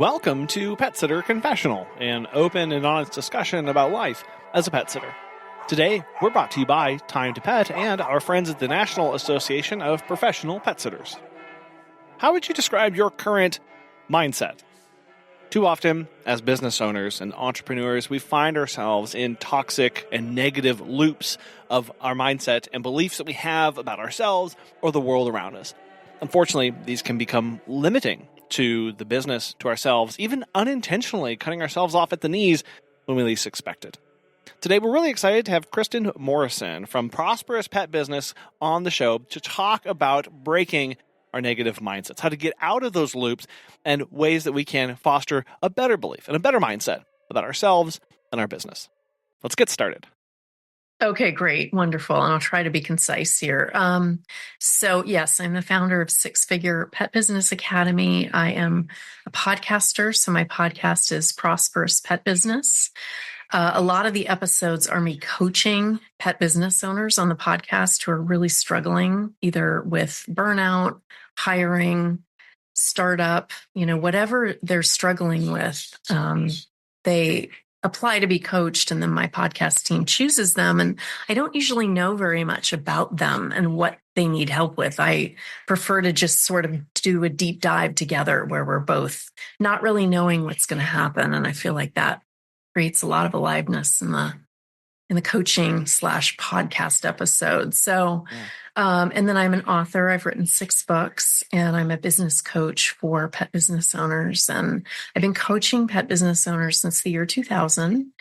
Welcome to Pet Sitter Confessional, an open and honest discussion about life as a pet sitter. Today, we're brought to you by Time to Pet and our friends at the National Association of Professional Pet Sitters. How would you describe your current mindset? Too often, as business owners and entrepreneurs, we find ourselves in toxic and negative loops of our mindset and beliefs that we have about ourselves or the world around us. Unfortunately, these can become limiting to the business, to ourselves, even unintentionally cutting ourselves off at the knees when we least expect it. Today, we're really excited to have Kristin Morrison from Prosperous Pet Business on the show to talk about breaking our negative mindsets, how to get out of those loops, and ways that we can foster a better belief and a better mindset about ourselves and our business. Let's get started. Okay, great. Wonderful. And I'll try to be concise here. So yes, I'm the founder of Six Figure Pet Business Academy. I am a podcaster. So my podcast is Prosperous Pet Business. A lot of the episodes are me coaching pet business owners on the podcast who are really struggling either with burnout, hiring, startup, whatever they're struggling with. They apply to be coached, and then my podcast team chooses them. And I don't usually know very much about them and what they need help with. I prefer to just sort of do a deep dive together where we're both not really knowing what's going to happen. And I feel like that creates a lot of aliveness in the coaching / podcast episode. So, and then I'm an author. I've written 6 books, and I'm a business coach for pet business owners. And I've been coaching pet business owners since the year 2000.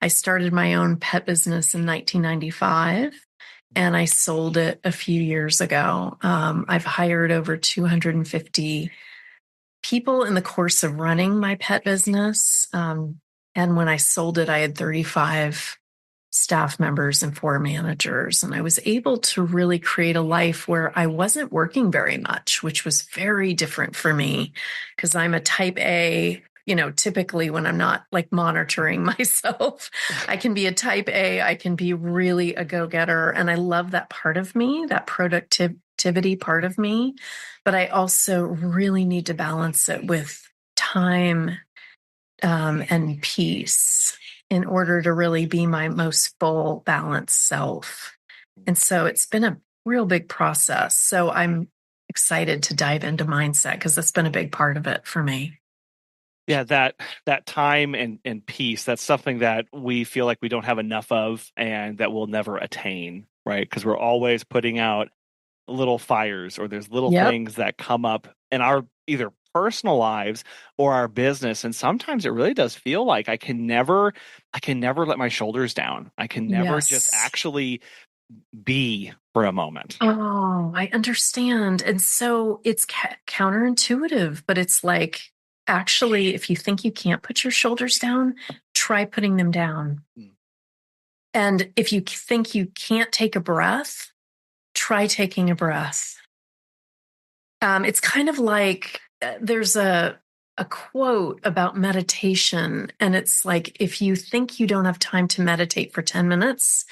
I started my own pet business in 1995, and I sold it a few years ago. I've hired over 250 people in the course of running my pet business. And when I sold it, I had 35 staff members and 4 managers. And I was able to really create a life where I wasn't working very much, which was very different for me because I'm a type A. Typically when I'm not like monitoring myself, I can be a type A. I can be really a go-getter. And I love that part of me, that productivity part of me. But I also really need to balance it with time and peace in order to really be my most full, balanced self. And so it's been a real big process. So I'm excited to dive into mindset because that's been a big part of it for me. Yeah, that time and peace, that's something that we feel like we don't have enough of and that we'll never attain, right? Because we're always putting out little fires or there's little things that come up in our either personal lives or our business. And sometimes it really does feel like I can never let my shoulders down. I can never just actually be for a moment. Oh, I understand. And so it's counterintuitive, but it's like, actually, if you think you can't put your shoulders down, try putting them down. And if you think you can't take a breath, try taking a breath. It's kind of like there's a quote about meditation, and it's like, if you think you don't have time to meditate for 10 minutes,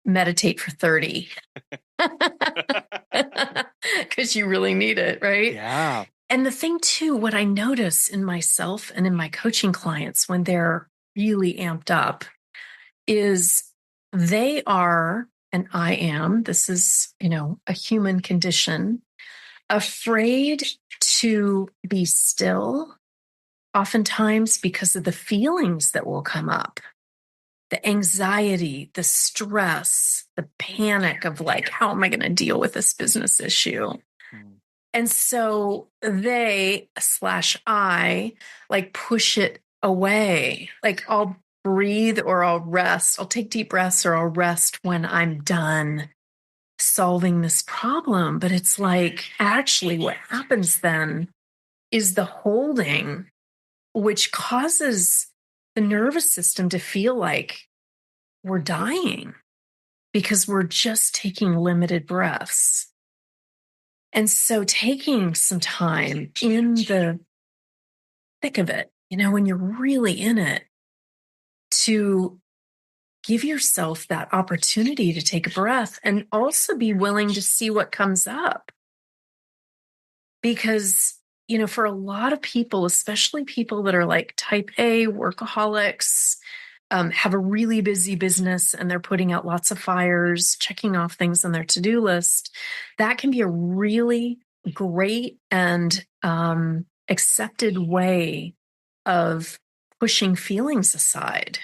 meditate for 30. Because you really need it, right? Yeah. And the thing too, what I notice in myself and in my coaching clients when they're really amped up is they are, and I am, this is, a human condition, afraid to be still, oftentimes because of the feelings that will come up, the anxiety, the stress, the panic of like, how am I going to deal with this business issue? And so they / I like push it away. Like I'll breathe or I'll rest. I'll take deep breaths or I'll rest when I'm done solving this problem. But it's like, actually what happens then is the holding, which causes the nervous system to feel like we're dying because we're just taking limited breaths. And so taking some time in the thick of it, when you're really in it, to give yourself that opportunity to take a breath and also be willing to see what comes up. Because for a lot of people, especially people that are like type A workaholics, have a really busy business and they're putting out lots of fires, checking off things on their to-do list, that can be a really great and accepted way of pushing feelings aside,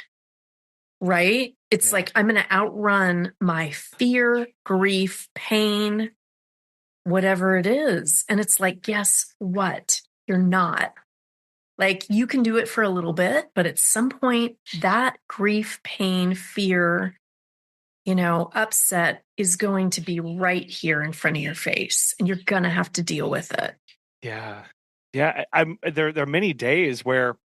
right? It's Yeah. like, I'm going to outrun my fear, grief, pain, whatever it is. And it's like, guess what? You're not. Like, you can do it for a little bit, but at some point, that grief, pain, fear, upset is going to be right here in front of your face, and you're going to have to deal with it. Yeah. Yeah. There are many days where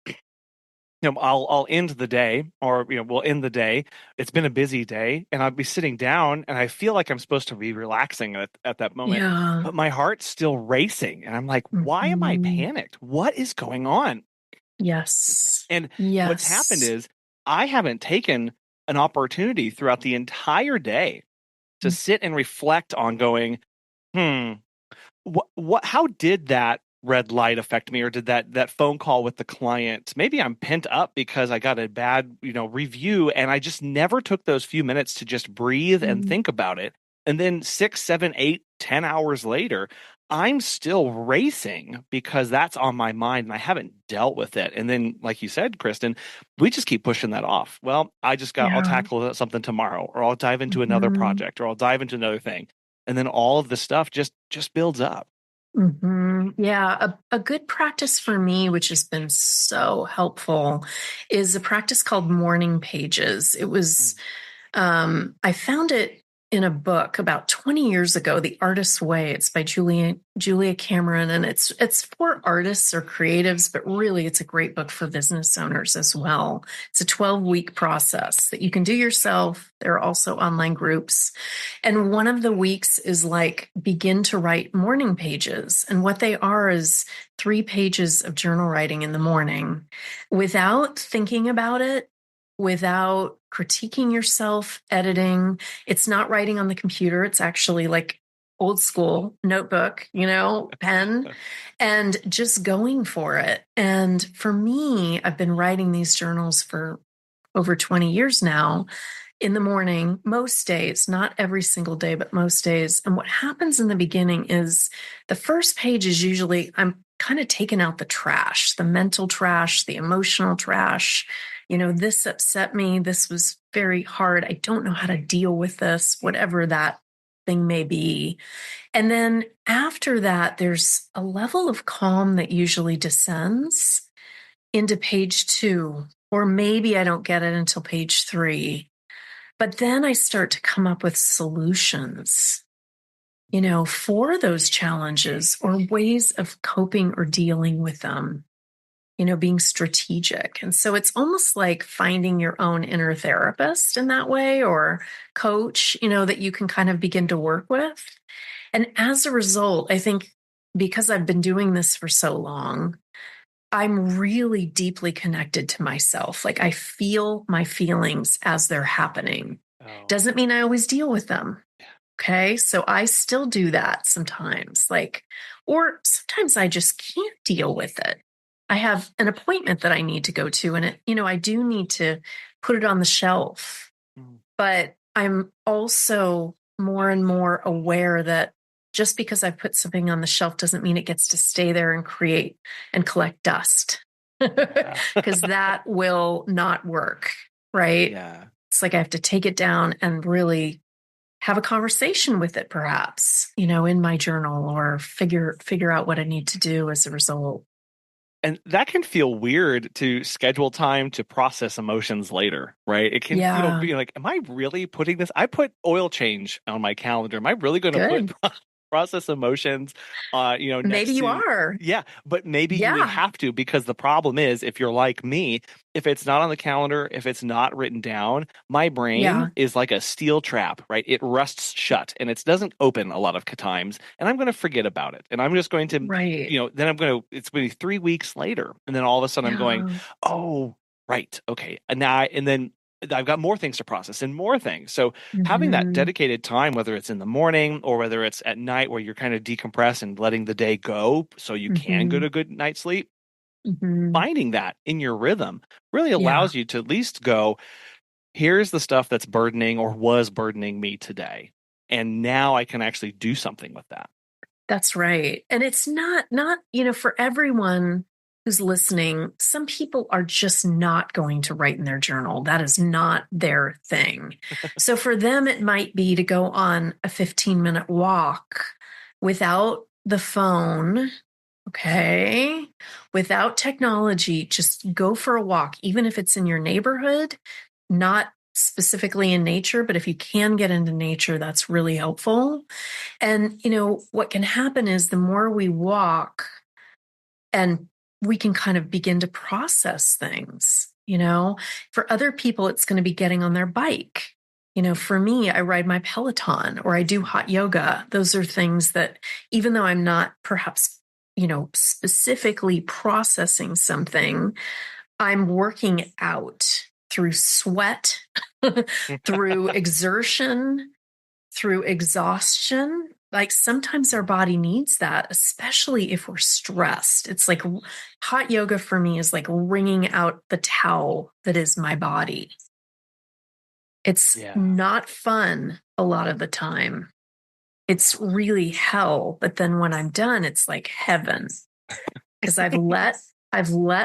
I'll end the day, or we'll end the day. It's been a busy day, and I'll be sitting down, and I feel like I'm supposed to be relaxing at that moment, Yeah. but my heart's still racing, and I'm like, why am I Mhm. panicked? What is going on? Yes. And what's happened Yes. is I haven't taken an opportunity throughout the entire day to sit and reflect on going, hmm, what how did that red light affect me, or did that phone call with the client, maybe I'm pent up because I got a bad review, and I just never took those few minutes to just breathe and Mhm. think about it. And then 6, 7, 8, 10 hours later, I'm still racing because that's on my mind and I haven't dealt with it. And then, like you said, Kristen, we just keep pushing that off. Well, I'll Yeah. tackle something tomorrow, or I'll dive into another Mhm. project, or I'll dive into another thing. And then all of the stuff just builds up. Yeah, a good practice for me, which has been so helpful, is a practice called morning pages. I found it in a book about 20 years ago, The Artist's Way. It's by Julia Cameron, and it's for artists or creatives, but really it's a great book for business owners as well. It's a 12-week process that you can do yourself. There are also online groups. And one of the weeks is like begin to write morning pages. And what they are is 3 pages of journal writing in the morning without thinking about it, without critiquing yourself, editing. It's not writing on the computer. It's actually like old school notebook, pen, and just going for it. And for me, I've been writing these journals for over 20 years now in the morning, most days, not every single day, but most days. And what happens in the beginning is the first page is usually I'm kind of taking out the trash, the mental trash, the emotional trash. This upset me. This was very hard. I don't know how to deal with this, whatever that thing may be. And then after that, there's a level of calm that usually descends into page 2, or maybe I don't get it until page 3. But then I start to come up with solutions, for those challenges or ways of coping or dealing with them, being strategic. And so it's almost like finding your own inner therapist in that way, or coach, that you can kind of begin to work with. And as a result, I think because I've been doing this for so long, I'm really deeply connected to myself. Like, I feel my feelings as they're happening. Oh, Doesn't mean I always deal with them. Okay. So I still do that sometimes, or sometimes I just can't deal with it. I have an appointment that I need to go to, and I do need to put it on the shelf. mm, But I'm also more and more aware that just because I put something on the shelf doesn't mean it gets to stay there and create and collect dust, yeah. because that will not work. Right. Yeah. It's like I have to take it down and really have a conversation with it, perhaps, in my journal, or figure out what I need to do as a result. And that can feel weird to schedule time to process emotions later, right? It can feel Yeah. be like, am I really putting this? I put oil change on my calendar. Am I really going to put Good. process emotions, Maybe next you to, are. yeah, but maybe you Yeah. have to, because the problem is, if you're like me, if it's not on the calendar, if it's not written down, my brain Yeah. is like a steel trap, right? It rusts shut and it doesn't open a lot of times, and I'm going to forget about it. And I'm just going to, Right. then it's going to be 3 weeks later. And then all of a sudden I'm going, Yeah. oh, right. Okay. And now, and then I've got more things to process and more things. So having that Mm-hmm. dedicated time, whether it's in the morning or whether it's at night where you're kind of decompress and letting the day go so you can Mm-hmm. get a good night's sleep, Mm-hmm. finding that in your rhythm really Yeah, allows you to at least go, here's the stuff that's burdening or was burdening me today. And now I can actually do something with that. that's right. And it's not, for everyone who's listening, some people are just not going to write in their journal. That is not their thing. So for them, it might be to go on a 15-minute walk without the phone. Okay. Without technology, just go for a walk, even if it's in your neighborhood, not specifically in nature, but if you can get into nature, that's really helpful. And, what can happen is the more we walk and we can kind of begin to process things, for other people, it's going to be getting on their bike. For me, I ride my Peloton or I do hot yoga. Those are things that, even though I'm not perhaps, specifically processing something, I'm working out through sweat, through exertion, through exhaustion. Like sometimes our body needs that, especially if we're stressed. It's like hot yoga for me is like wringing out the towel that is my body. It's Yeah. not fun a lot of the time. It's really hell. But then when I'm done, it's like heaven because I've let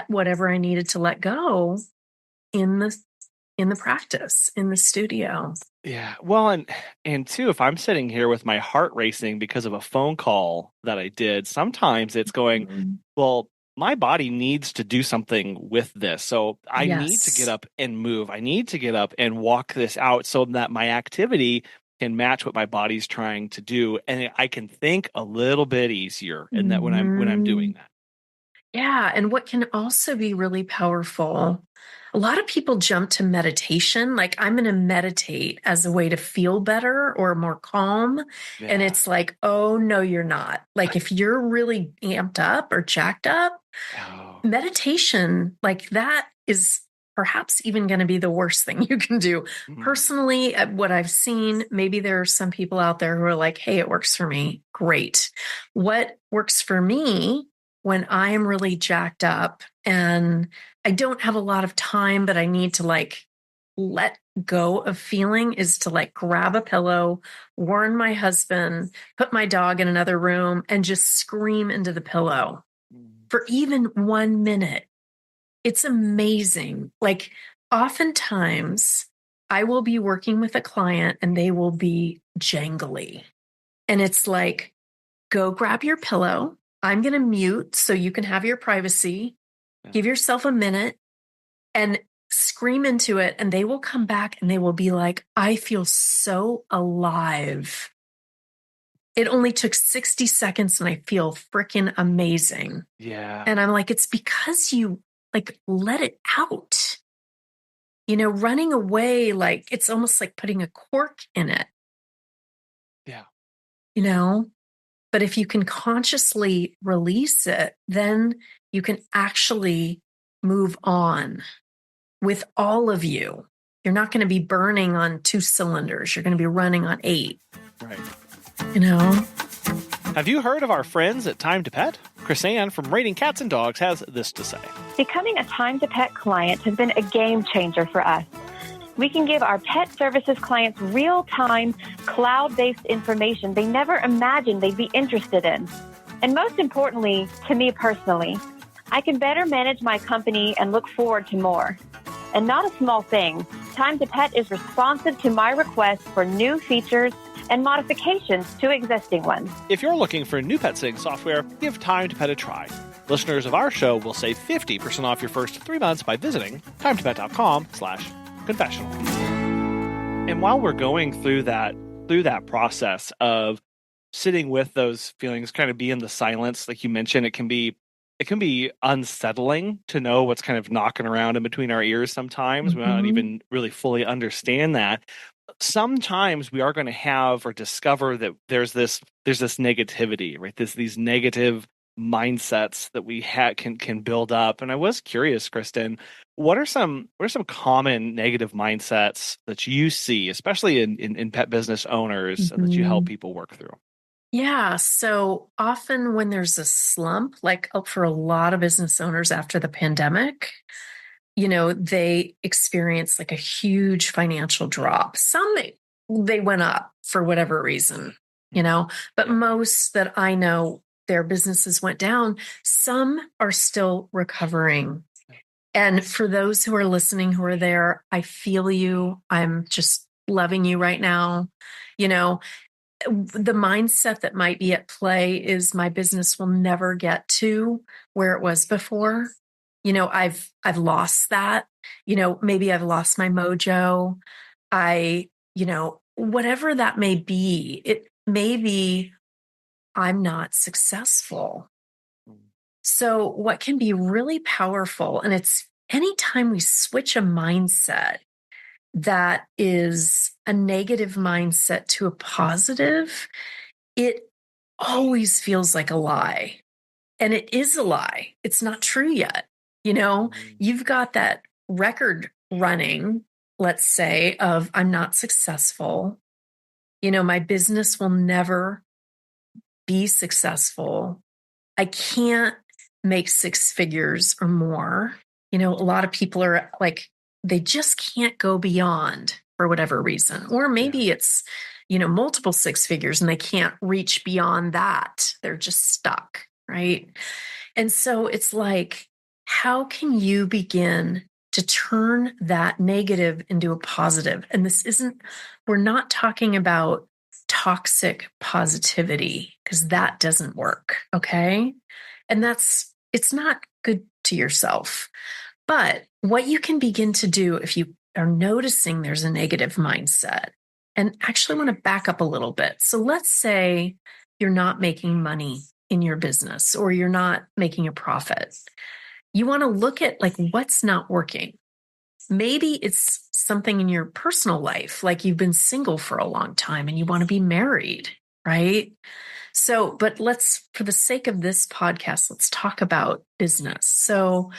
whatever I needed to let go in the practice in the studio. Yeah. Well, and too, if I'm sitting here with my heart racing because of a phone call that I did, sometimes it's going, Mhm. well, my body needs to do something with this. So I need to get Yes. up and move. I need to get up and walk this out so that my activity can match what my body's trying to do, and I can think a little bit easier. And that when I'm doing Mhm. that. Yeah. And what can also be really powerful, a lot of people jump to meditation. Like, I'm going to meditate as a way to feel better or more calm. And Yeah. it's like, oh, no, you're not. Like, if you're really amped up or jacked up, Oh. meditation, like that, is perhaps even going to be the worst thing you can do. Mm. Personally, what I've seen, maybe there are some people out there who are like, hey, it works for me. Great. What works for me when I am really jacked up and I don't have a lot of time, but I need to like let go of feeling is to like grab a pillow, warn my husband, put my dog in another room, and just scream into the pillow Mm. for even 1 minute. It's amazing. Like, oftentimes I will be working with a client and they will be jangly. And it's like, go grab your pillow. I'm going to mute so you can have your privacy. Yeah. Give yourself a minute and scream into it. And they will come back and they will be like, I feel so alive. It only took 60 seconds and I feel freaking amazing. Yeah. And I'm like, it's because you like let it out. Running away, like it's almost like putting a cork in it, Yeah. you know? But if you can consciously release it, then you can actually move on with all of you. You're not going to be burning on 2 cylinders. You're going to be running on 8, Right. you know? Have you heard of our friends at Time to Pet? Chris-Ann from Rating Cats and Dogs has this to say. Becoming a Time to Pet client has been a game changer for us. We can give our pet services clients real-time, cloud-based information they never imagined they'd be interested in. And most importantly, to me personally, I can better manage my company and look forward to more. And not a small thing, Time to Pet is responsive to my requests for new features and modifications to existing ones. If you're looking for new pet sitting software, give Time to Pet a try. Listeners of our show will save 50% off your first 3 months by visiting timetopet.com/confessional. And while we're going through that process of sitting with those feelings, kind of be in the silence, like you mentioned, it can be unsettling to know what's kind of knocking around in between our ears sometimes. We don't Mm-hmm. even really fully understand that. Sometimes we are going to have or discover that there's this negativity, right? These negative mindsets that we can build up. And I was curious, Kristin, what are some common negative mindsets that you see, especially in pet business owners, that you help people work through? Yeah. So often when there's a slump, like for a lot of business owners after the pandemic, they experience like a huge financial drop. Some they went up for whatever reason, but most that I know, their businesses went down. Some are still recovering. And for those who are listening, who are there, I feel you. I'm just loving you right now. The mindset that might be at play is my business will never get to where it was before. I've lost that. Maybe I've lost my mojo. Whatever that may be, it may be I'm not successful. So what can be really powerful, and it's anytime we switch a mindset that is a negative mindset to a positive, it always feels like a lie. And it is a lie. It's not true yet. You've got that record running, let's say, of I'm not successful. My business will never be successful. I can't make six figures or more. A lot of people are like, they just can't go beyond for whatever reason. Or maybe it's, multiple six figures and they can't reach beyond that. They're just stuck, right? And so it's like, how can you begin to turn that negative into a positive? And we're not talking about toxic positivity, because that doesn't work, okay? And it's not good to yourself. But what you can begin to do if you are noticing there's a negative mindset, and actually want to back up a little bit. So let's say you're not making money in your business, or you're not making a profit. You want to look at like what's not working. Maybe it's something in your personal life, like you've been single for a long time and you want to be married, right? So, but for the sake of this podcast, let's talk about business. So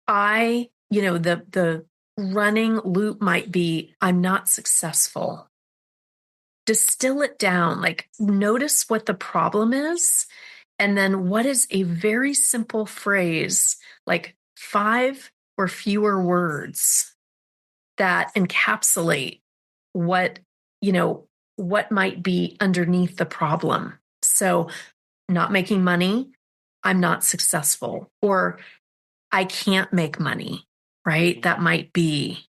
the running loop might be, I'm not successful. Distill it down, like notice what the problem is. And then what is a very simple phrase, like 5 or fewer words that encapsulate what might be underneath the problem. So not making money, I'm not successful, or I can't make money, right? That might be,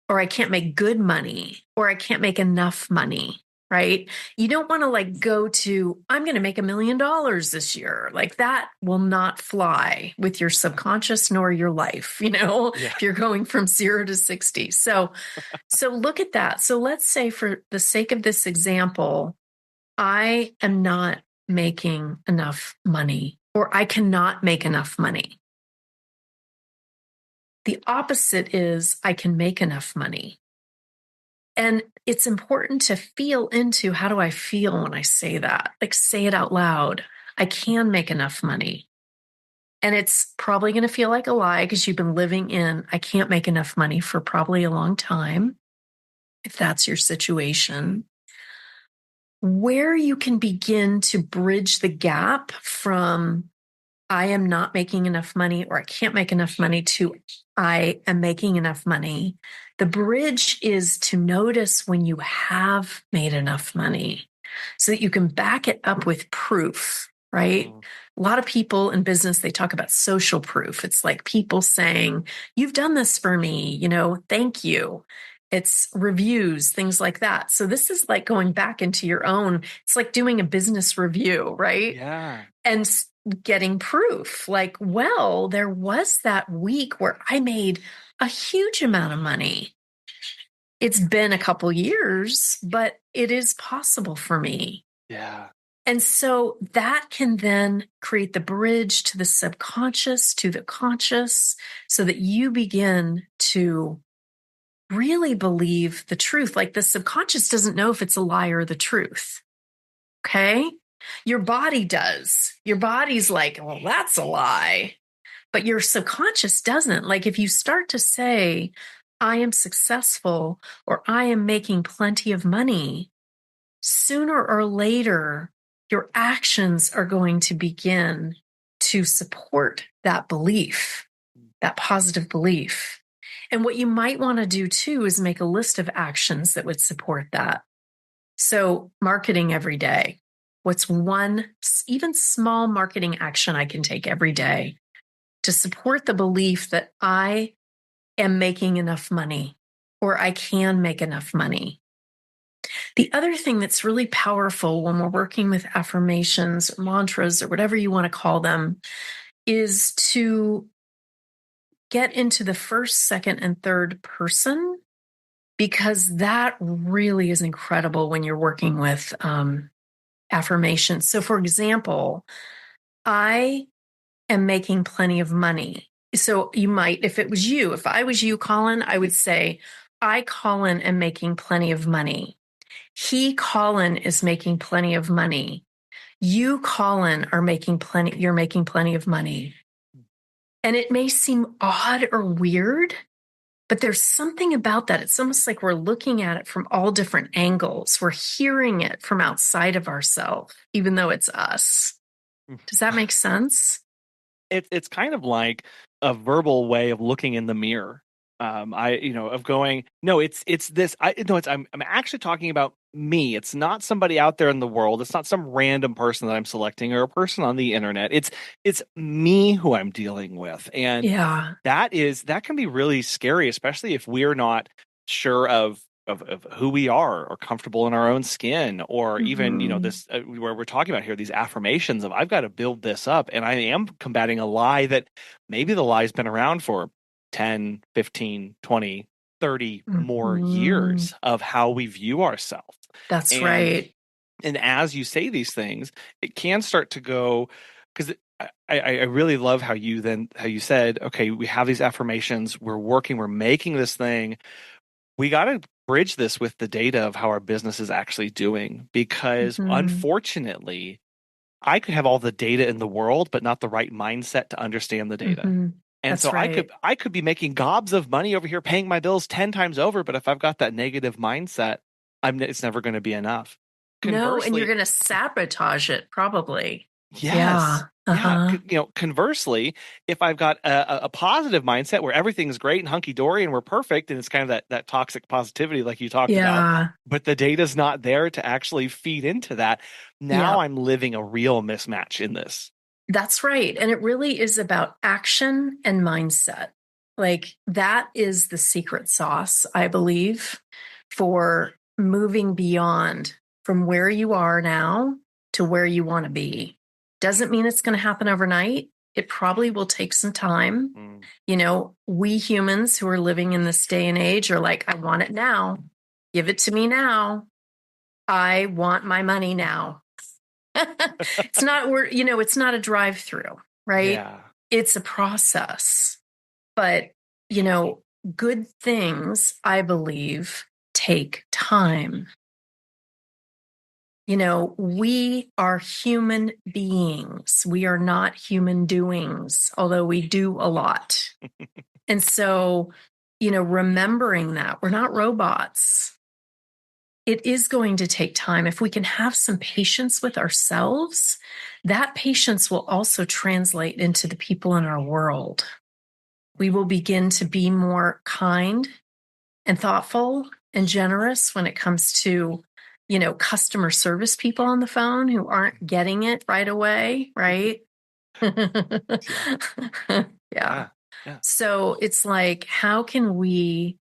or I can't make good money, or I can't make enough money, right? You don't want to like go to, I'm going to make $1 million this year. Like that will not fly with your subconscious nor your life, if you're going from 0 to 60. So look at that. So let's say for the sake of this example, I am not making enough money, or I cannot make enough money. The opposite is I can make enough money. And it's important to feel into, how do I feel when I say that? Like say it out loud. I can make enough money. And it's probably going to feel like a lie because you've been living in, I can't make enough money for probably a long time, if that's your situation. Where you can begin to bridge the gap from I am not making enough money, or I can't make enough money, to I am making enough money. The bridge is to notice when you have made enough money so that you can back it up with proof, right? A lot of people in business, they talk about social proof. It's like people saying, you've done this for me, thank you. It's reviews, things like that. So this is like going back into your own, it's like doing a business review, right? Yeah. And getting proof, like, well, there was that week where I made a huge amount of money. It's been a couple years, but it is possible for me. Yeah. And so that can then create the bridge to the subconscious, to the conscious, so that you begin to really believe the truth. Like the subconscious doesn't know if it's a lie or the truth. Okay. Your body does. Your body's like, well, that's a lie. But your subconscious doesn't. Like if you start to say, I am successful or I am making plenty of money, sooner or later, your actions are going to begin to support that belief, that positive belief. And what you might want to do too is make a list of actions that would support that. So marketing every day. What's one, even small marketing action I can take every day to support the belief that I am making enough money or I can make enough money? The other thing that's really powerful when we're working with affirmations or mantras or whatever you want to call them is to get into the first, second, and third person, because that really is incredible when you're working with affirmations. So for example, I am making plenty of money. So you might, if I was you, Colin, I would say, I, Colin, am making plenty of money. He, Colin, is making plenty of money. You, Colin, you're making plenty of money. And it may seem odd or weird, but there's something about that. It's almost like we're looking at it from all different angles. We're hearing it from outside of ourselves, even though it's us. Does that make sense? It's kind of like a verbal way of looking in the mirror. Of going, no, it's this. I'm actually talking about me. It's not somebody out there in the world. It's not some random person that I'm selecting or a person on the internet. It's me who I'm dealing with, and yeah, that can be really scary, especially if we're not sure of who we are or comfortable in our own skin, or even this where we're talking about here, these affirmations of I've got to build this up, and I am combating a lie that maybe the lie's been around for 10, 15, 20, 30 more years of how we view ourselves. That's right. And as you say these things, it can start to go, because I really love how you said, okay, we have these affirmations, we're making this thing. We got to bridge this with the data of how our business is actually doing, because unfortunately, I could have all the data in the world, but not the right mindset to understand the data. And that's so right. I could be making gobs of money over here, paying my bills 10 times over, but if I've got that negative mindset, it's never going to be enough. No, and you're going to sabotage it probably. Yes. Yeah. Conversely, if I've got a positive mindset where everything's great and hunky dory and we're perfect, and it's kind of that toxic positivity like you talked about, but the data's not there to actually feed into that. Now I'm living a real mismatch in this. That's right. And it really is about action and mindset. Like that is the secret sauce, I believe, for moving beyond from where you are now to where you want to be. Doesn't mean it's going to happen overnight. It probably will take some time. We humans who are living in this day and age are like, I want it now. Give it to me now. I want my money now. It's not a drive-through, right? Yeah. It's a process. But, good things, I believe, take time. We are human beings. We are not human doings, although we do a lot. And so, remembering that we're not robots. It is going to take time. If we can have some patience with ourselves, that patience will also translate into the people in our world. We will begin to be more kind and thoughtful and generous when it comes to, customer service people on the phone who aren't getting it right away, right? Yeah. So it's like, how can we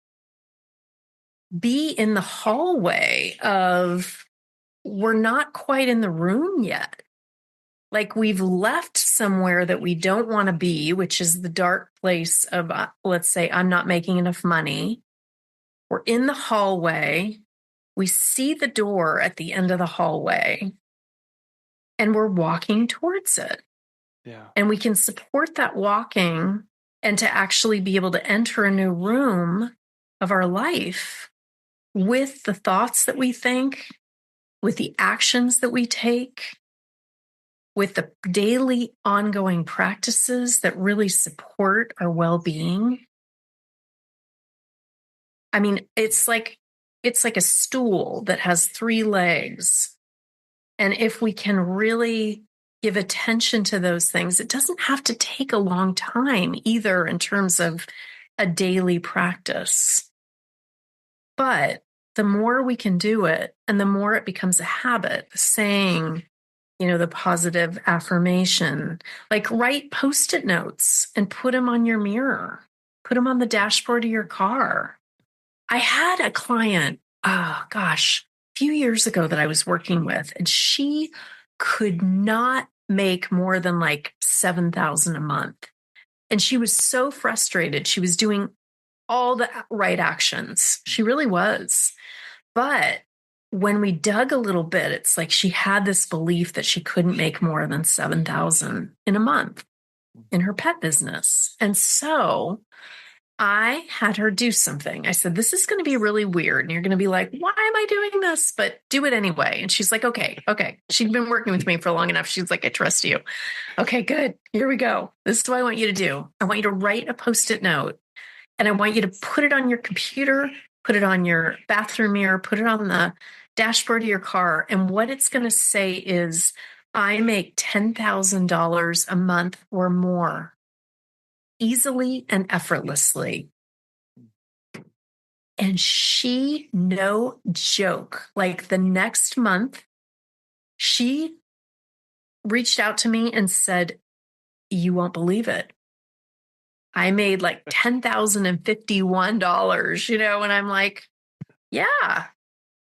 be in the hallway of we're not quite in the room yet. Like we've left somewhere that we don't want to be, which is the dark place of, let's say, I'm not making enough money. We're in the hallway. We see the door at the end of the hallway and we're walking towards it. Yeah. And we can support that walking and to actually be able to enter a new room of our life with the thoughts that we think, with the actions that we take, with the daily ongoing practices that really support our well-being, I mean, it's like a stool that has 3 legs. And if we can really give attention to those things, it doesn't have to take a long time either in terms of a daily practice. But the more we can do it and the more it becomes a habit, saying, the positive affirmation, like write Post-it notes and put them on your mirror, put them on the dashboard of your car. I had a client, a few years ago that I was working with, and she could not make more than like $7,000 a month. And she was so frustrated. She was doing all the right actions. She really was. But when we dug a little bit, it's like she had this belief that she couldn't make more than $7,000 in a month in her pet business. And so I had her do something. I said, this is going to be really weird. And you're going to be like, why am I doing this? But do it anyway. And she's like, okay. She'd been working with me for long enough. She's like, I trust you. Okay, good. Here we go. This is what I want you to do. I want you to write a Post-it note, and I want you to put it on your computer, put it on your bathroom mirror, put it on the dashboard of your car. And what it's going to say is, I make $10,000 a month or more, easily and effortlessly. And she, no joke, like the next month, she reached out to me and said, you won't believe it, I made like $10,051, and I'm like, yeah,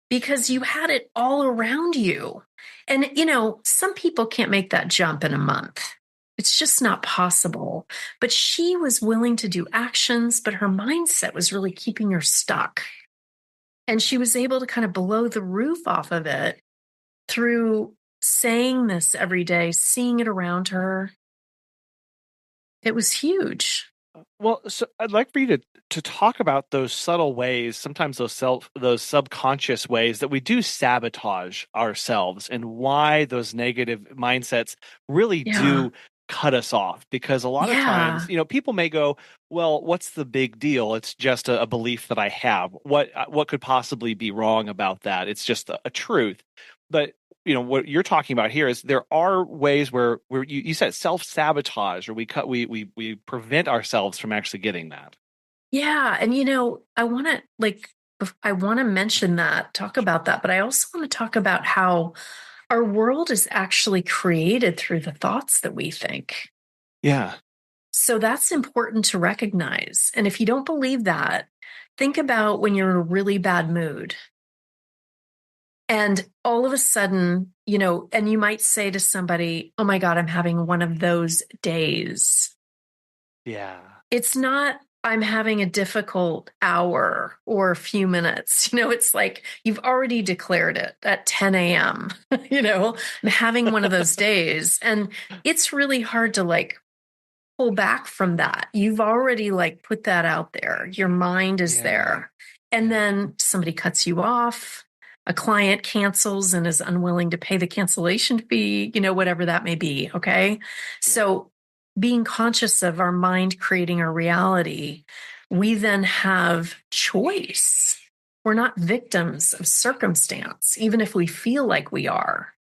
because you had it all around you. And, some people can't make that jump in a month. It's just not possible. But she was willing to do actions, but her mindset was really keeping her stuck. And she was able to kind of blow the roof off of it through saying this every day, seeing it around her. It was huge. Well, so I'd like for you to talk about those subtle ways, sometimes those subconscious ways that we do sabotage ourselves, and why those negative mindsets really do cut us off. Because a lot of times, people may go, well, what's the big deal? It's just a belief that I have. What could possibly be wrong about that? It's just a truth. But what you're talking about here is there are ways where you said self-sabotage, or we prevent ourselves from actually getting that. Yeah. And, I want to mention that, talk about that, but I also want to talk about how our world is actually created through the thoughts that we think. Yeah. So that's important to recognize. And if you don't believe that, think about when you're in a really bad mood. And all of a sudden, and you might say to somebody, oh my God, I'm having one of those days. Yeah. It's not, I'm having a difficult hour or a few minutes. It's like you've already declared it at 10 a.m., I'm having one of those days. And it's really hard to pull back from that. You've already put that out there. Your mind is there. And then somebody cuts you off. A client cancels and is unwilling to pay the cancellation fee, whatever that may be. Okay. Yeah. So being conscious of our mind creating our reality, we then have choice. We're not victims of circumstance, even if we feel like we are.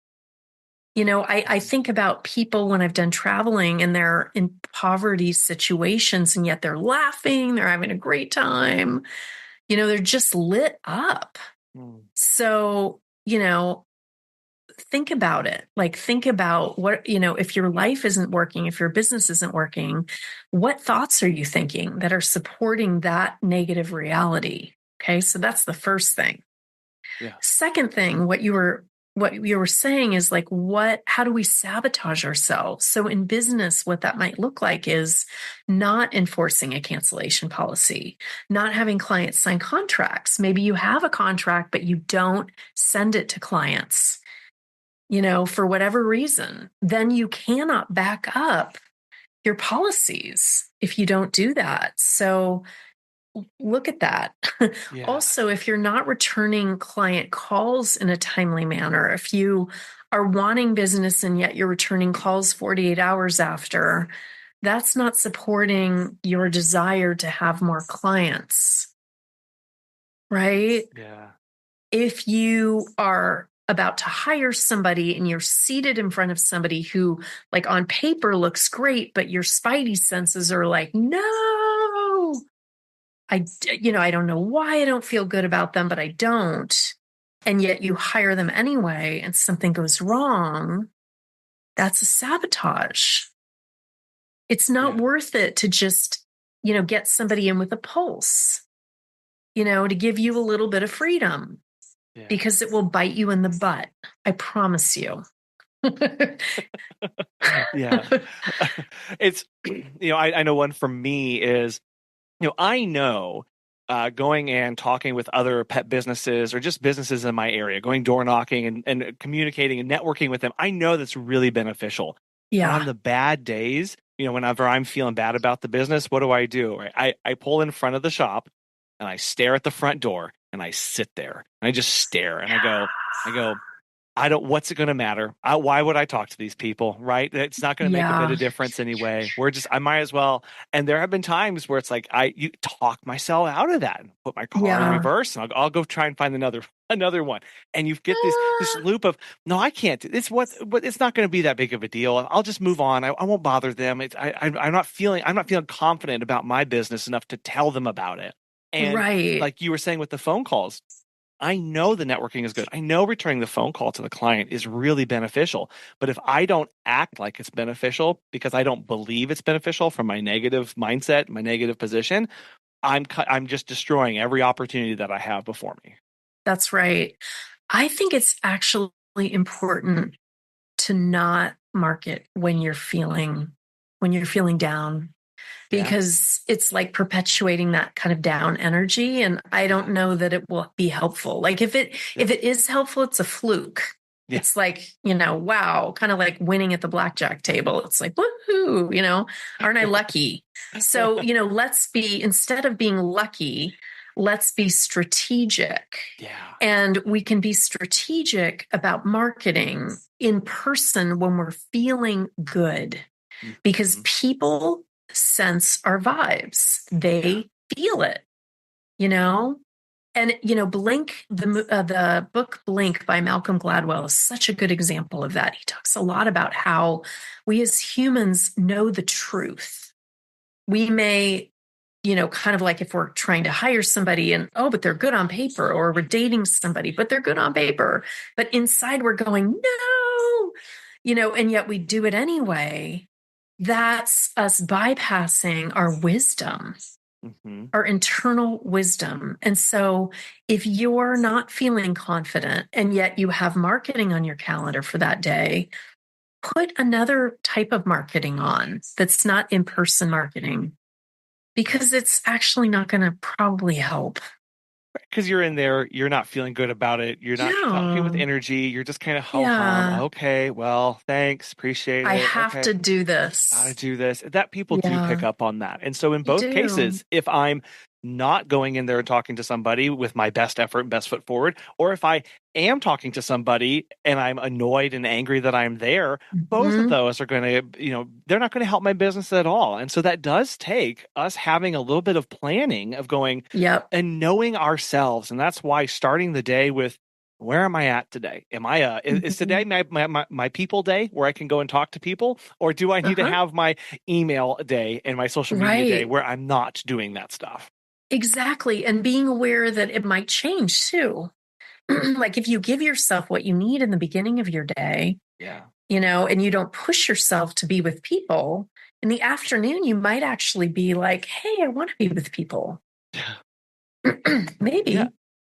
I think about people when I've done traveling and they're in poverty situations, and yet they're laughing, they're having a great time. They're just lit up. So, think about it. Think about what, if your life isn't working, if your business isn't working, what thoughts are you thinking that are supporting that negative reality? Okay. So that's the first thing. Yeah. Second thing, what you were saying is how do we sabotage ourselves? So in business, what that might look like is not enforcing a cancellation policy, not having clients sign contracts. Maybe you have a contract, but you don't send it to clients, for whatever reason. Then you cannot back up your policies if you don't do that. So look at that. Yeah. Also, if you're not returning client calls in a timely manner, if you are wanting business and yet you're returning calls 48 hours after, that's not supporting your desire to have more clients, right? Yeah. If you are about to hire somebody and you're seated in front of somebody who, like, on paper looks great, but your spidey senses are like, no, I don't know why I don't feel good about them, but I don't. And yet you hire them anyway and something goes wrong. That's a sabotage. It's not worth it to just, get somebody in with a pulse, to give you a little bit of freedom. Yeah. Because it will bite you in the butt. I promise you. Yeah. It's, I know one for me is, I know going and talking with other pet businesses or just businesses in my area, going door knocking and communicating and networking with them, I know that's really beneficial. Yeah. But on the bad days, whenever I'm feeling bad about the business, what do? Right? I pull in front of the shop and I stare at the front door and I sit there and I just stare and I go, what's it going to matter? Why would I talk to these people? Right. It's not going to make a bit of difference anyway. I might as well. And there have been times where it's like, you talk myself out of that and put my car in reverse and I'll go try and find another one. And you get this loop of, no, I can't. It's it's not going to be that big of a deal. I'll just move on. I won't bother them. I'm not feeling confident about my business enough to tell them about it. And like you were saying with the phone calls, I know the networking is good. I know returning the phone call to the client is really beneficial. But if I don't act like it's beneficial because I don't believe it's beneficial from my negative mindset, my negative position, I'm just destroying every opportunity that I have before me. That's right. I think it's actually important to not market when you're feeling down. Because it's like perpetuating that kind of down energy. And I don't know that it will be helpful. Like if it is helpful, it's a fluke. Yeah. It's like, wow, kind of like winning at the blackjack table. It's like, woohoo, aren't I lucky? So, instead of being lucky, let's be strategic. Yeah. And we can be strategic about marketing in person when we're feeling good. Mm-hmm. Because people sense our vibes. They feel it, and, Blink, the book Blink by Malcolm Gladwell is such a good example of that. He talks a lot about how we as humans know the truth. We may, kind of like if we're trying to hire somebody and, but they're good on paper, or we're dating somebody, but they're good on paper, but inside we're going, no, and yet we do it anyway. That's us bypassing our wisdom, our internal wisdom. And so if you're not feeling confident and yet you have marketing on your calendar for that day, put another type of marketing on that's not in-person marketing, because it's actually not going to probably help. Because you're in there, you're not feeling good about it. You're not talking with energy. You're just kind of ho-hum. Okay, well, thanks. Appreciate it. I have to do this. Gotta do this. That people do pick up on that. And so in both cases, if I'm not going in there and talking to somebody with my best effort and best foot forward, or if I am talking to somebody and I'm annoyed and angry that I'm there, both of those are going to, they're not going to help my business at all. And so that does take us having a little bit of planning of going and knowing ourselves. And that's why starting the day with, where am I at today? Am I is today my people day where I can go and talk to people, or do I need to have my email day and my social media day where I'm not doing that stuff? Exactly. And being aware that it might change too. Like if you give yourself what you need in the beginning of your day, and you don't push yourself to be with people, in the afternoon, you might actually be like, hey, I want to be with people. Maybe.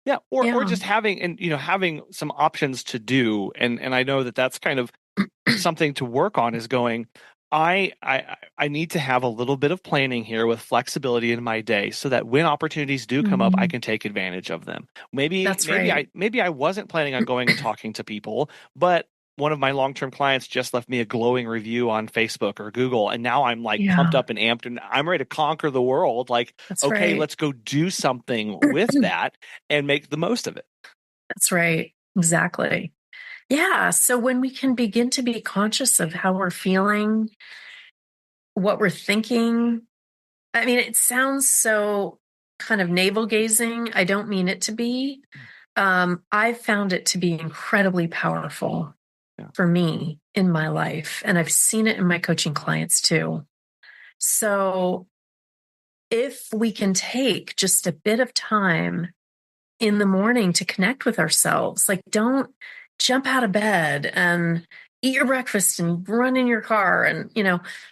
Yeah. Or just having, having some options to do. And I know that that's kind of something to work on, is going, I need to have a little bit of planning here with flexibility in my day so that when opportunities do come up, I can take advantage of them. Maybe I wasn't planning on going and talking to people, but one of my long-term clients just left me a glowing review on Facebook or Google. And now I'm like pumped up and amped and I'm ready to conquer the world. Like, let's go do something with that and make the most of it. That's right. Exactly. Yeah. So when we can begin to be conscious of how we're feeling, what we're thinking, I mean, it sounds so kind of navel gazing. I don't mean it to be. I've found it to be incredibly powerful for me in my life. And I've seen it in my coaching clients too. So if we can take just a bit of time in the morning to connect with ourselves, like don't jump out of bed and eat your breakfast and run in your car. And,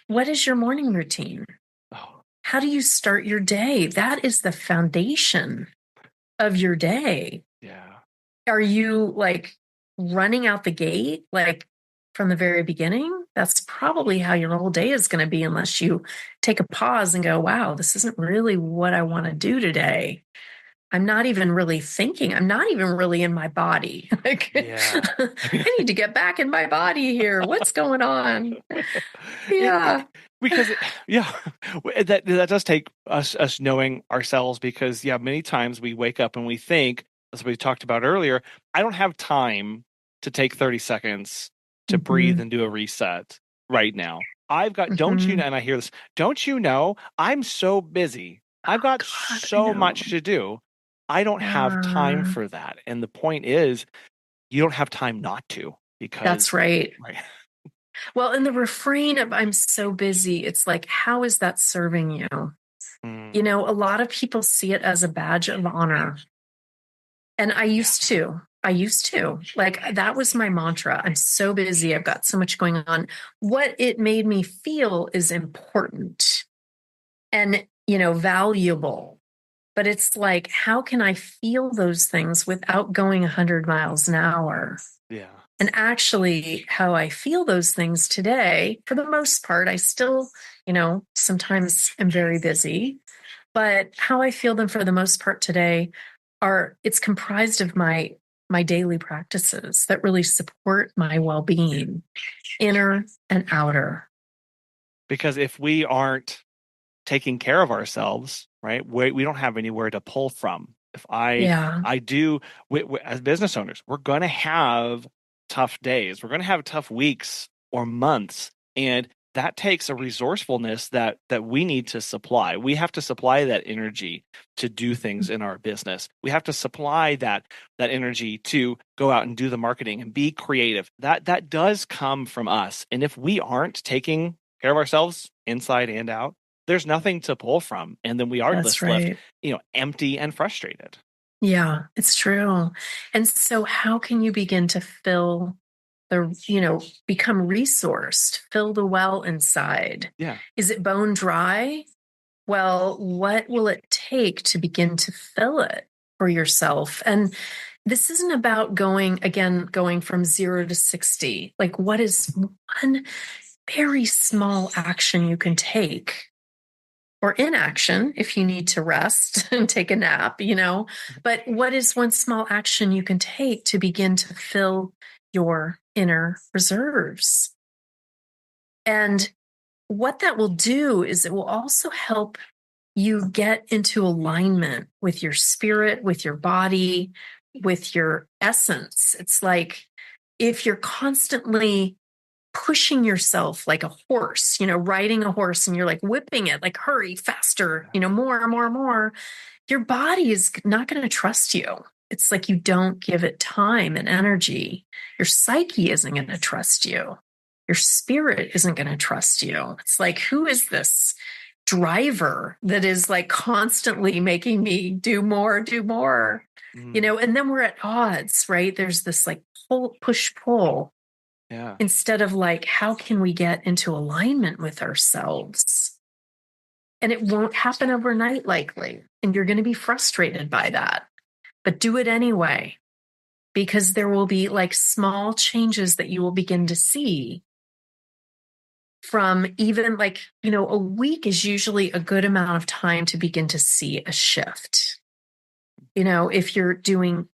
what is your morning routine? Oh, How do you start your day? That is the foundation of your day. yeah. Are you like running out the gate, like from the very beginning? That's probably how your whole day is going to be, unless you take a pause and go, wow, this isn't really what I want to do today. I'm not even really thinking. I'm not even really in my body. Like, Yeah. I need to get back in my body here. What's going on? It- Yeah. because that does take us knowing ourselves, because many times we wake up and we think, as we talked about earlier, I don't have time to take 30 seconds to breathe and do a reset right now. I've got, don't you know, and I hear this, don't you know, I'm so busy. I've got God, so much to do. I don't have time for that. And the point is, you don't have time not to, because that's right. Well, and the refrain of I'm so busy, it's like, how is that serving you? A lot of people see it as a badge of honor. And I used to. Like, that was my mantra. I'm so busy. I've got so much going on. What it made me feel is important and, valuable. But it's like, how can I feel those things without going 100 miles an hour? Yeah. And actually, how I feel those things today, for the most part, I still, sometimes am very busy, but how I feel them for the most part today it's comprised of my daily practices that really support my well-being, inner and outer. Because if we aren't taking care of ourselves, right, we don't have anywhere to pull from. If I do, as business owners, we're going to have tough days. We're going to have tough weeks or months. And that takes a resourcefulness that we need to supply. We have to supply that energy to do things in our business. We have to supply that energy to go out and do the marketing and be creative. That does come from us. And if we aren't taking care of ourselves inside and out, there's nothing to pull from. And then we are That's left, right. empty and frustrated. Yeah, it's true. And so how can you begin to fill become resourced, fill the well inside? Yeah. Is it bone dry? Well, what will it take to begin to fill it for yourself? And this isn't about going from 0 to 60. Like, what is one very small action you can take, or inaction if you need to rest and take a nap, but what is one small action you can take to begin to fill your inner reserves? And what that will do is it will also help you get into alignment with your spirit, with your body, with your essence. It's like if you're constantly pushing yourself like a horse, riding a horse, and you're like whipping it, like, hurry, faster, more, your body is not going to trust you. It's like you don't give it time and energy. Your psyche isn't going to trust you. Your spirit isn't going to trust you. It's like, who is this driver that is like constantly making me do more, and then we're at odds, right? There's this like push, pull. Yeah. Instead of like, how can we get into alignment with ourselves? And it won't happen overnight, likely. And you're going to be frustrated by that. But do it anyway, because there will be like small changes that you will begin to see from even like, a week is usually a good amount of time to begin to see a shift. If you're doing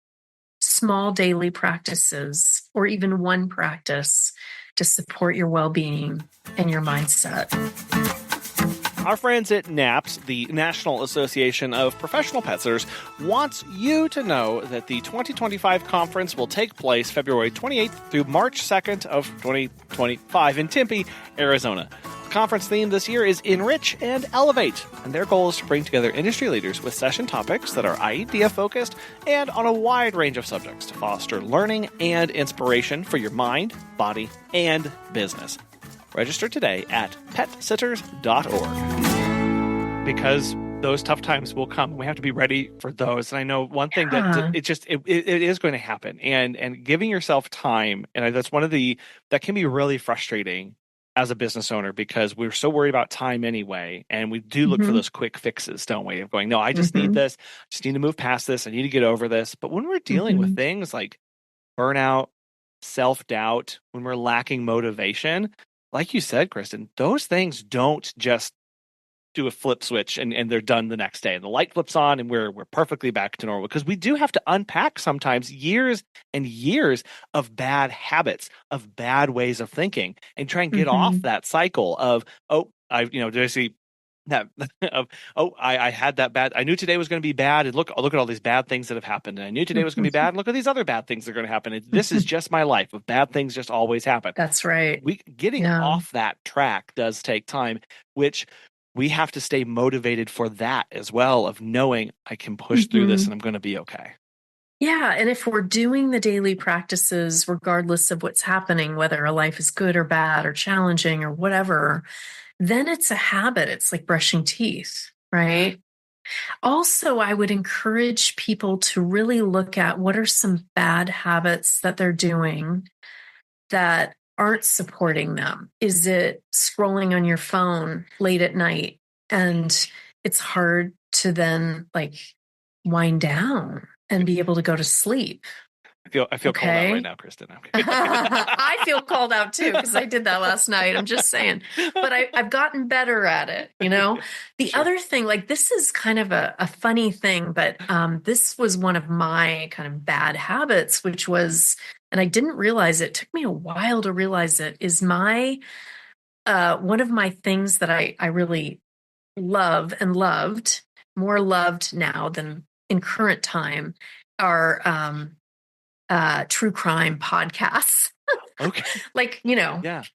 small daily practices or even one practice to support your well-being and your mindset. Our friends at NAPS, the National Association of Professional Pet Sitters, wants you to know that the 2025 conference will take place February 28th through March 2nd of 2025 in Tempe, Arizona. The conference theme this year is Enrich and Elevate, and their goal is to bring together industry leaders with session topics that are idea-focused and on a wide range of subjects to foster learning and inspiration for your mind, body, and business. Register today at petsitters.org. Because those tough times will come. We have to be ready for those. And I know one thing that it is going to happen. And giving yourself time, and that's one of that can be really frustrating as a business owner, because we're so worried about time anyway. And we do look for those quick fixes, don't we? Of going, no, I just need this. I just need to move past this. I need to get over this. But when we're dealing with things like burnout, self-doubt, when we're lacking motivation, like you said, Kristin, those things don't just do a flip switch and they're done the next day. The light flips on and we're perfectly back to normal, because we do have to unpack sometimes years and years of bad habits, of bad ways of thinking, and try and get off that cycle of, did I see that I had that bad, I knew today was going to be bad, and look at all these bad things that have happened, and I knew today was going to be bad, and look at these other bad things that are going to happen, and this is just my life of bad things just always happen. That's right. Getting off that track does take time, which we have to stay motivated for that as well, of knowing I can push through this and I'm going to be okay. Yeah. And if we're doing the daily practices, regardless of what's happening, whether our life is good or bad or challenging or whatever, then it's a habit. It's like brushing teeth, right? Also, I would encourage people to really look at what are some bad habits that they're doing that aren't supporting them. Is it scrolling on your phone late at night and it's hard to then wind down and be able to go to sleep? I feel called out right now, Kristin. I feel called out too, because I did that last night. I'm just saying, but I've gotten better at it. The other thing, this is kind of a funny thing, but this was one of my kind of bad habits, which was, and I didn't realize it took me a while to realize it, is one of my things that I really love and loved, more loved now than in current time, are true crime podcasts. Okay.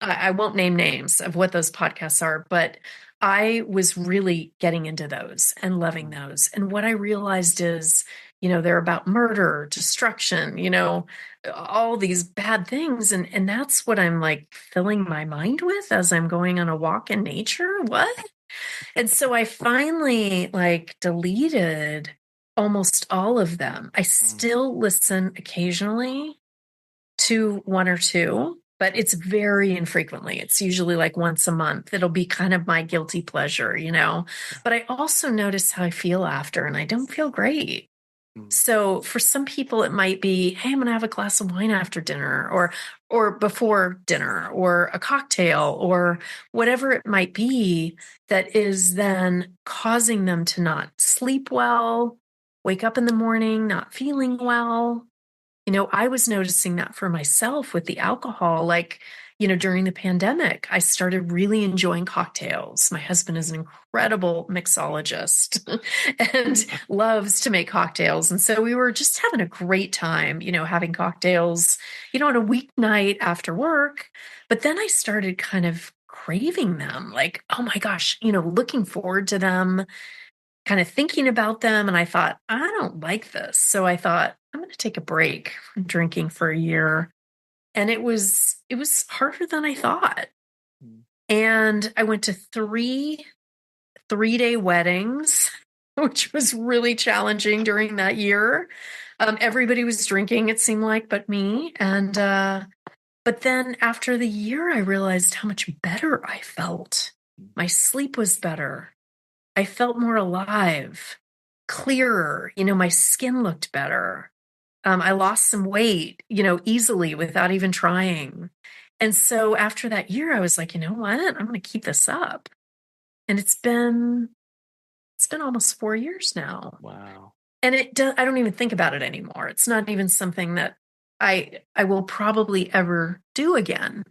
I won't name names of what those podcasts are, but I was really getting into those and loving those. And what I realized is, they're about murder, destruction, all these bad things. And that's what I'm filling my mind with as I'm going on a walk in nature. What? And so I finally deleted almost all of them. I still listen occasionally to one or two, but it's very infrequently. It's usually once a month. It'll be kind of my guilty pleasure, but I also notice how I feel after, and I don't feel great. So for some people, it might be, hey, I'm going to have a glass of wine after dinner or before dinner, or a cocktail, or whatever it might be that is then causing them to not sleep well, wake up in the morning not feeling well. I was noticing that for myself with the alcohol. During the pandemic, I started really enjoying cocktails. My husband is an incredible mixologist and loves to make cocktails. And so we were just having a great time, having cocktails, on a weeknight after work. But then I started kind of craving them, oh my gosh, looking forward to them, kind of thinking about them. And I thought, I don't like this. So I thought, I'm going to take a break from drinking for a year. And it was harder than I thought. And I went to three-day weddings, which was really challenging during that year. Everybody was drinking, it seemed like, but me. And but then after the year, I realized how much better I felt. My sleep was better. I felt more alive, clearer. My skin looked better. I lost some weight, easily without even trying. And so after that year, I was like, you know what? I'm going to keep this up. And it's been almost 4 years now. Wow. And I don't even think about it anymore. It's not even something that I will probably ever do again.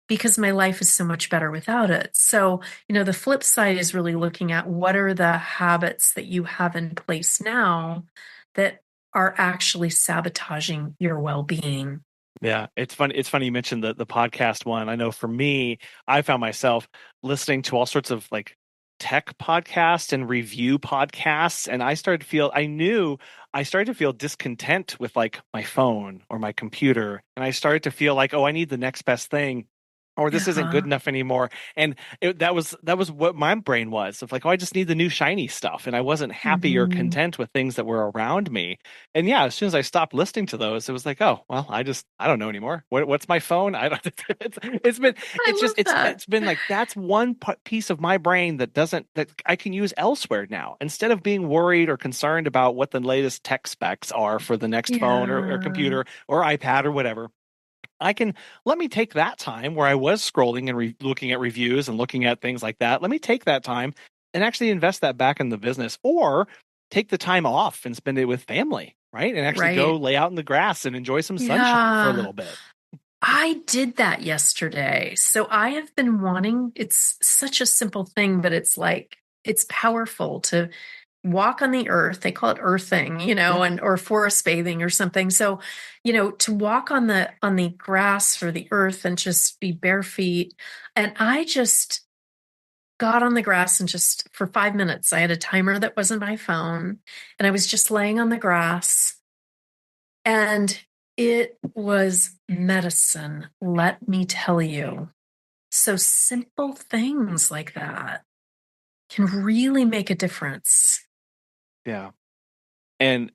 because my life is so much better without it. So, the flip side is really looking at what are the habits that you have in place now that are actually sabotaging your well-being. Yeah, it's funny. It's funny you mentioned the podcast one. I know for me, I found myself listening to all sorts of like tech podcasts and review podcasts, and I started to feel discontent with like my phone or my computer, and I started to feel like, oh, I need the next best thing, or this isn't good Yeah. enough anymore. And that was what my brain was of like, oh, I just need the new shiny stuff, and I wasn't happy or Mhm. content with things that were around me. And yeah, as soon as I stopped listening to those, it was like, oh, well, I don't know anymore. What's my phone? I don't. I love that. It's been like that's one piece of my brain that I can use elsewhere now instead of being worried or concerned about what the latest tech specs are for the next phone or Yeah. computer or iPad or whatever. I can let me take that time where I was scrolling and looking at reviews and looking at things like that. Let me take that time and actually invest that back in the business, or take the time off and spend it with family, right? And actually go Right. lay out in the grass and enjoy some sunshine for a Yeah. little bit. I did that yesterday. So I have been wanting, it's such a simple thing, but it's powerful to walk on the earth. They call it earthing, Yeah. and or forest bathing or something. So, to walk on the grass or the earth and just be bare feet. And I just got on the grass and just for 5 minutes, I had a timer that wasn't my phone, and I was just laying on the grass, and it was medicine, let me tell you. So simple things like that can really make a difference. Yeah. And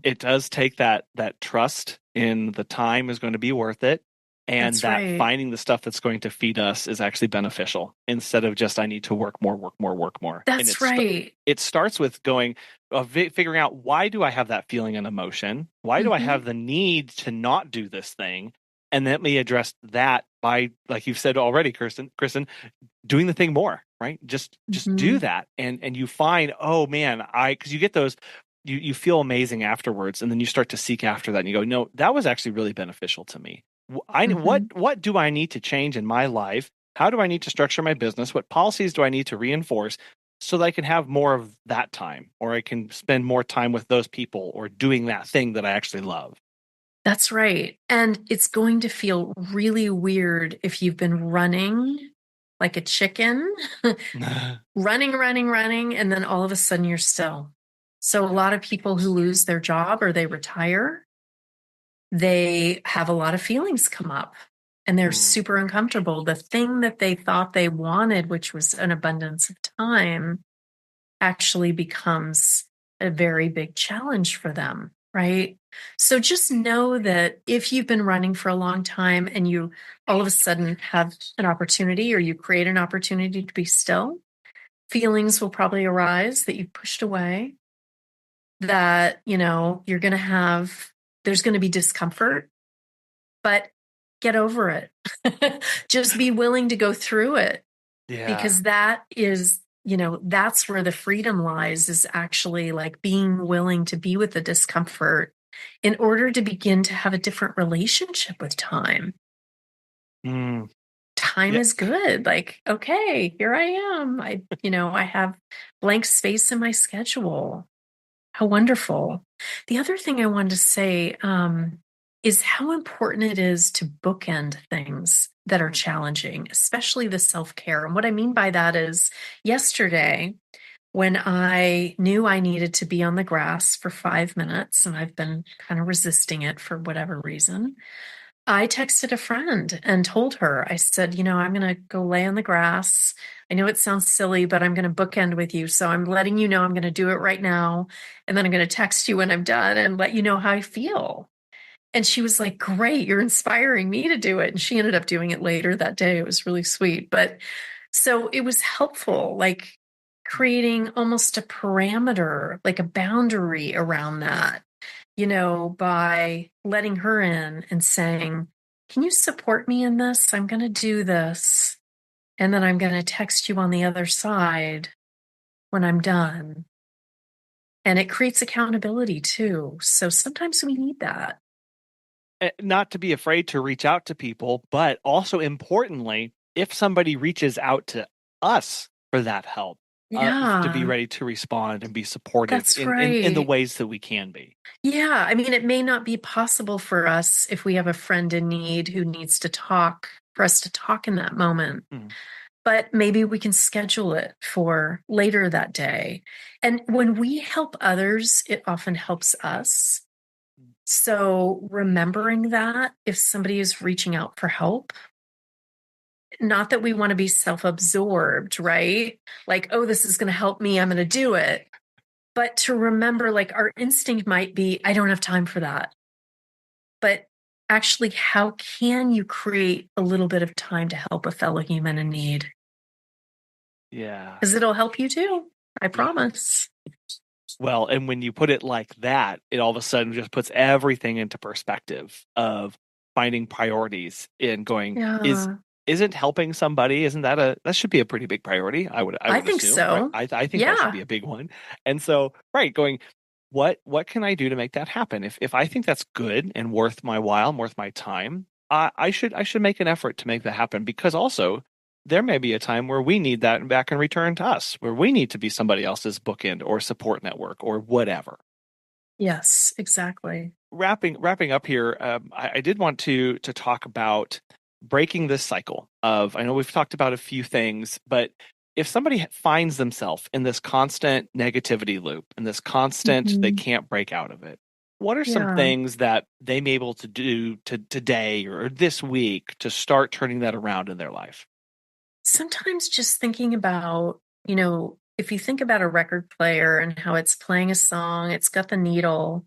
it does take that trust in the time is going to be worth it, and That's that right. finding the stuff that's going to feed us is actually beneficial instead of just I need to work more, work more, work more. And That's right. it starts with going figuring out, why do I have that feeling and emotion? Why do I Mhm. have the need to not do this thing? And let me address that by, like you've said already, Kristen, doing the thing more, right? Just do Mhm. that, and you find, oh man, because you get those, you feel amazing afterwards, and then you start to seek after that, and you go, no, that was actually really beneficial to me. Mhm. What do I need to change in my life? How do I need to structure my business? What policies do I need to reinforce so that I can have more of that time, or I can spend more time with those people, or doing that thing that I actually love? That's right. And it's going to feel really weird if you've been running like a chicken, running, running, running, and then all of a sudden you're still. So a lot of people who lose their job or they retire, they have a lot of feelings come up and they're Mm, super uncomfortable. The thing that they thought they wanted, which was an abundance of time, actually becomes a very big challenge for them, right? So just know that if you've been running for a long time and you all of a sudden have an opportunity or you create an opportunity to be still, feelings will probably arise that you've pushed away, that, you're going to have, there's going to be discomfort, but get over it. Just be willing to go through it, yeah. because that is, that's where the freedom lies, is actually like being willing to be with the discomfort in order to begin to have a different relationship with time. Mm, Time yeah. is good. Like, okay, here I am. I have blank space in my schedule. How wonderful. The other thing I wanted to say is how important it is to bookend things that are challenging, especially the self care. And what I mean by that is yesterday, when I knew I needed to be on the grass for 5 minutes, and I've been kind of resisting it for whatever reason, I texted a friend and told her, I said, I'm going to go lay on the grass. I know it sounds silly, but I'm going to bookend with you. So I'm letting you know I'm going to do it right now. And then I'm going to text you when I'm done and let you know how I feel. And she was like, great, you're inspiring me to do it. And she ended up doing it later that day. It was really sweet. But so it was helpful, like creating almost a parameter, like a boundary around that, by letting her in and saying, can you support me in this? I'm going to do this. And then I'm going to text you on the other side when I'm done. And it creates accountability too. So sometimes we need that. not to be afraid to reach out to people, but also importantly, if somebody reaches out to us for that help, to be Yeah, ready to respond and be supportive that's in the right. ways that we can be. Yeah, I mean, it may not be possible for us if we have a friend in need who needs to talk, for us to talk in that moment. Mm. But maybe we can schedule it for later that day. And when we help others, it often helps us. So remembering that if somebody is reaching out for help, not that we want to be self-absorbed, right? Like, oh, this is going to help me, I'm going to do it. But to remember, like, our instinct might be, I don't have time for that. But actually, how can you create a little bit of time to help a fellow human in need? Yeah. Because it'll help you too. I Yeah. promise. Well, and when you put it like that, it all of a sudden just puts everything into perspective of finding priorities and going, Yeah, isn't helping somebody, isn't that should be a pretty big priority, I would I think assume, right? so. I think that should Yeah. be a big one. And so, right, going, what can I do to make that happen? If I think that's good and worth my while, worth my time, I should make an effort to make that happen, because also there may be a time where we need that back in return to us, where we need to be somebody else's bookend or support network or whatever. Yes, exactly. Wrapping up here, I did want to talk about breaking this cycle of, I know we've talked about a few things, but if somebody finds themselves in this constant negativity loop and this constant, they Mhm. can't break out of it, what are some Yeah. things that they may be able to do today or this week to start turning that around in their life? Sometimes just thinking about, if you think about a record player and how it's playing a song, it's got the needle,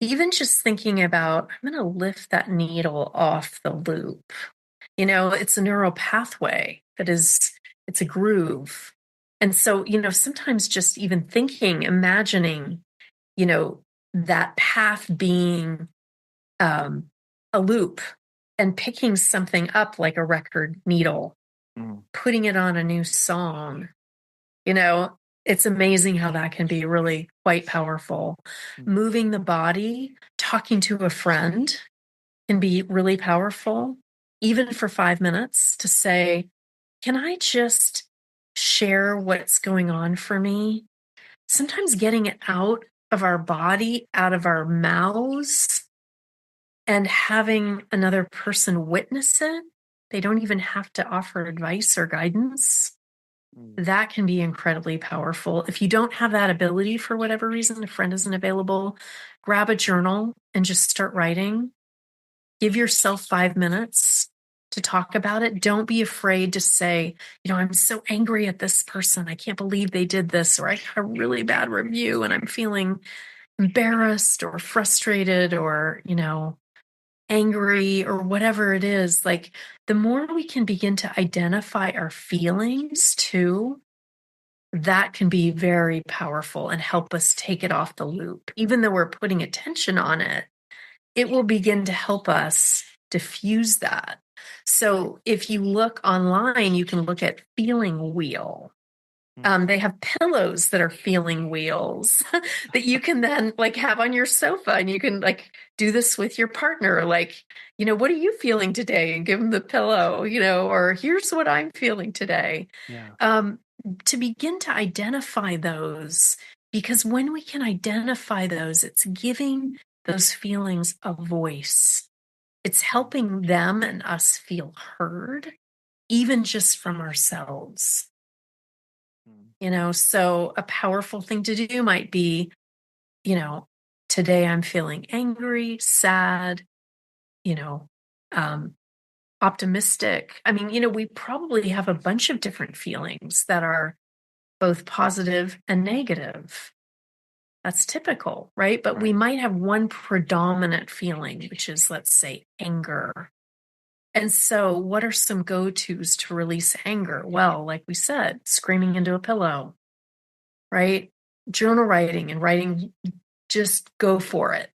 even just thinking about, I'm going to lift that needle off the loop. It's a neural pathway it's a groove. And so, sometimes just even thinking, imagining, you know, that path being um, a loop and picking something up like a record needle, Mm. putting it on a new song, you know, it's amazing how that can be really quite powerful. Mm. Moving the body, talking to a friend can be really powerful, even for 5 minutes to say, can I just share what's going on for me? Sometimes getting it out of our body, out of our mouths, and having another person witness it. They don't even have to offer advice or guidance. Mm. That can be incredibly powerful. If you don't have that ability for whatever reason, a friend isn't available, grab a journal and just start writing. Give yourself 5 minutes to talk about it. Don't be afraid to say, I'm so angry at this person. I can't believe they did this, or I got a really bad review and I'm feeling embarrassed or frustrated or, angry or whatever it is. Like, the more we can begin to identify our feelings too, that can be very powerful and help us take it off the loop. Even though we're putting attention on it, it will begin to help us diffuse that. So if you look online, you can look at feeling wheel. They have pillows that are feeling wheels that you can then like have on your sofa, and you can like do this with your partner. Like, what are you feeling today? And give them the pillow, or here's what I'm feeling today. Yeah. To begin to identify those, because when we can identify those, it's giving those feelings a voice. It's helping them and us feel heard, even just from ourselves. So a powerful thing to do might be, today I'm feeling angry, sad, you know, um, optimistic. I mean, we probably have a bunch of different feelings that are both positive and negative. That's typical, right? But we Right. might have one predominant feeling, which is, let's say, anger. And so, what are some go tos to release anger? Well, like we said, screaming into a pillow, right? Journal writing and writing, just go for it.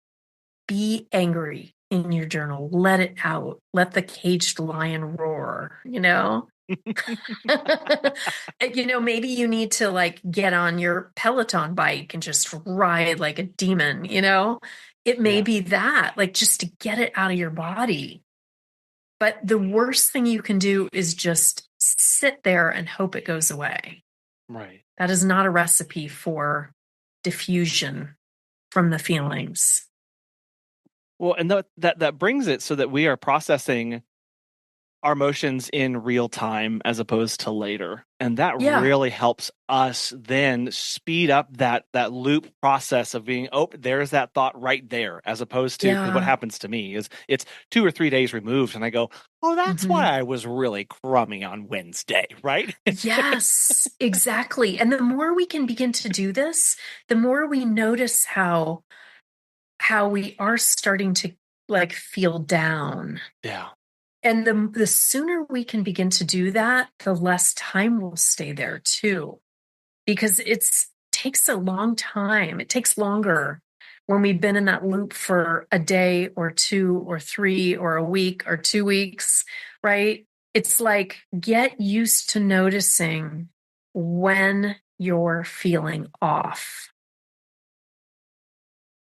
Be angry in your journal. Let it out. Let the caged lion roar. Maybe you need to like get on your Peloton bike and just ride like a demon, It may be that, like, just to get it out of your body. But the worst thing you can do is just sit there and hope it goes away. Right. That is not a recipe for diffusion from the feelings. Well, and that brings it so that we are processing our emotions in real time as opposed to later. And that really helps us then speed up that loop process of being, oh, there's that thought right there, as opposed to, because what happens to me is it's 2 or 3 days removed and I go, oh, that's why I was really crummy on Wednesday, right? Yes, exactly. And the more we can begin to do this, the more we notice how we are starting to like feel down. Yeah. And the sooner we can begin to do that, the less time will stay there too. Because it takes a long time. It takes longer when we've been in that loop for a day or 2 or 3 or a week or 2 weeks, right? It's like, get used to noticing when you're feeling off.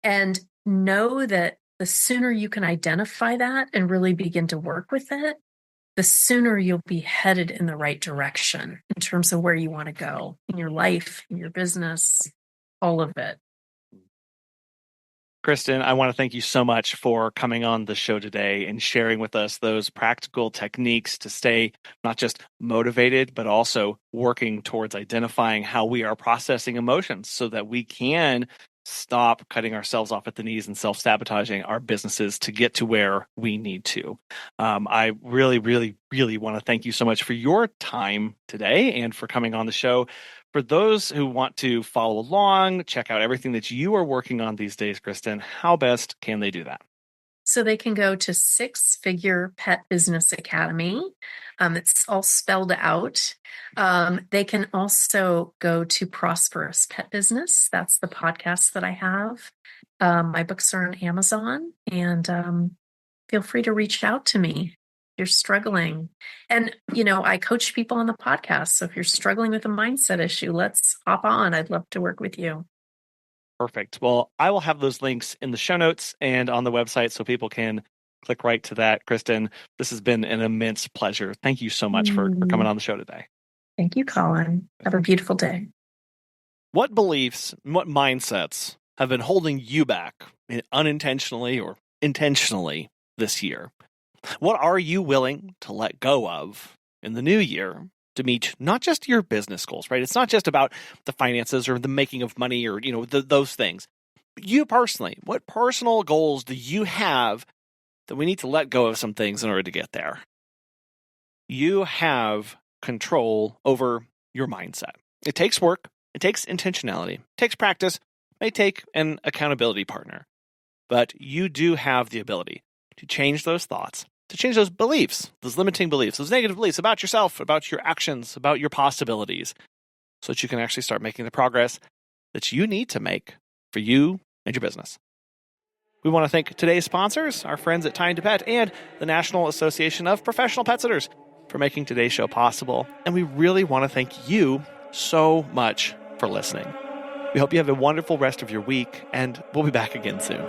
And know that the sooner you can identify that and really begin to work with it, the sooner you'll be headed in the right direction in terms of where you want to go in your life, in your business, all of it. Kristin, I want to thank you so much for coming on the show today and sharing with us those practical techniques to stay not just motivated, but also working towards identifying how we are processing emotions so that we can stop cutting ourselves off at the knees and self-sabotaging our businesses to get to where we need to. I really, really, really want to thank you so much for your time today and for coming on the show. For those who want to follow along, check out everything that you are working on these days, Kristin, how best can they do that? So they can go to Six Figure Pet Business Academy. It's all spelled out. They can also go to Prosperous Pet Business. That's the podcast that I have. My books are on Amazon, and feel free to reach out to me if you're struggling. And, I coach people on the podcast. So if you're struggling with a mindset issue, let's hop on. I'd love to work with you. Perfect. Well, I will have those links in the show notes and on the website so people can click right to that. Kristin, this has been an immense pleasure. Thank you so much for coming on the show today. Thank you, Colin. Have a beautiful day. What beliefs, what mindsets have been holding you back unintentionally or intentionally this year? What are you willing to let go of in the new year to meet not just your business goals, right? It's not just about the finances or the making of money or, those things. You personally, what personal goals do you have that we need to let go of some things in order to get there? You have control over your mindset. It takes work. It takes intentionality. It takes practice. It may take an accountability partner. But you do have the ability to change those thoughts, to change those beliefs, those limiting beliefs, those negative beliefs about yourself, about your actions, about your possibilities, so that you can actually start making the progress that you need to make for you and your business. We want to thank today's sponsors, our friends at Time to Pet and the National Association of Professional Pet Sitters, for making today's show possible. And we really want to thank you so much for listening. We hope you have a wonderful rest of your week, and we'll be back again soon.